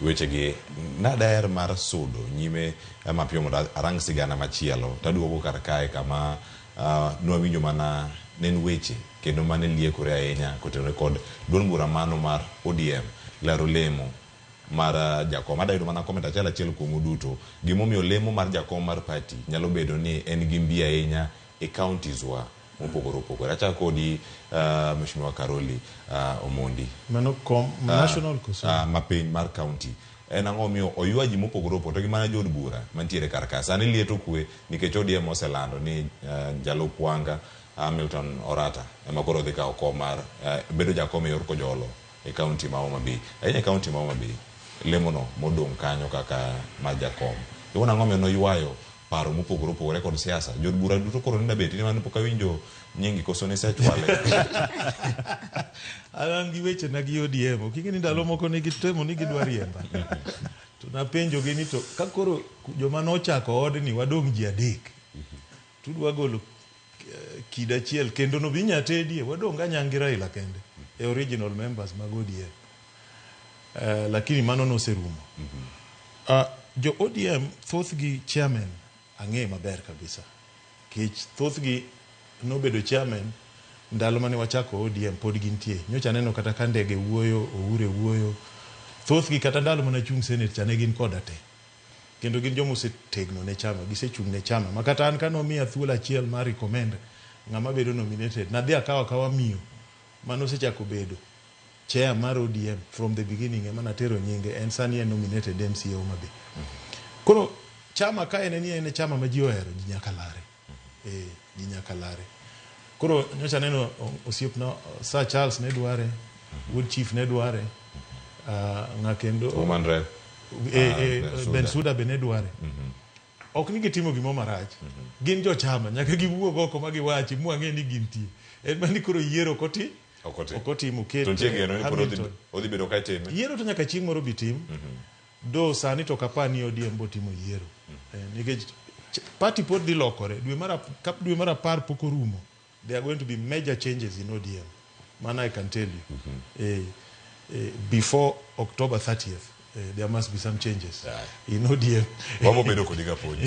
wechegi nadaer mar sudo nyime mapiyo mondo arang sigana machielo taduogo kar kae kama nwawinjo mana nen weche kendo mane liekore ahinya kotenore kod duond bura mano mar ODM lero lemo mar jakom. Adayudo mana comment achiel kuom duto gimomiyo lemo mar jakom mar party nyalo bedo ni en gi mbi ahinya e counties wa mopogore opogore. Acha kodi Mheshimiwa Karoli Omondi mano national koso mapiny mar county en ang'o miyo oywaji mopogore opogore gi mana jod bura mantiere kar ka sani lieto kwe nikech ODM oselando ni Jalup Wanga Hamilton Orata ema koro dhi kawo kom mar bedo jakom e yor kojolo e county ma Homa Bay. Ahinya county ma Homa Bay lemono modong' kanyo kaka ma jakom iwona ang'o miyo noywayo paro mopogore opogore kod siasa. Jod bura duto koro nenda beti ni mano pok awinjo nyingi koso ne sechwale an gi weche na gi ODM okiki ni ndalo moko ni gitemo ni gidwa riemba to napenjo gi ni to ka koro joma nochako odni wadong' ji adek tudwa golo kid achiel kendo no binya tedie wadong' Anyangi Raila kende e original members mag ODM lakini mano no serumo jo ODM thothgi chairman ang'e maber kabisa kech thothgi nobedo chairman ndalo mane wachako ODM pod gintie nyocha neno kata ka ndege wuoyo Oure wuoyo thothgi kata ndalo mane chung senate chane gin koda te kendo gin jomo setegno ne chama gisechung ne chama makata an kano miya thuolo achiel mar recommend ng'ama bedo nominated nadhi akawa miyo mano sechako bedo chair mar ODM from the beginning ema natero nyinge en sani en nominated MCA Homa Bay. Koro chama ka en chama ma ji ohero ji nyaka lare ji nyaka lare. Koro nyocha neno osiepna Sir Charles ne dware Wood Chief ne dware ng'akendo Woman Rep Bensouda be ne dware ok ni gitimo gimo marach gin jo chama nyaka giwuog oko ma giwachi mwang'e ni gintie en mani koro yiero okotimo to chegeno ni koro odhi bedo ka time yiero to nyaka chieng' moro bitim do sani to kapani ODM bo timo yiero nikech party pod dhi lokore dwe mar 10 pok orumo. There are going to be major changes in ODM man I can tell you before October 30th there must be some changes in ODM wabo bedo kodiga ponyi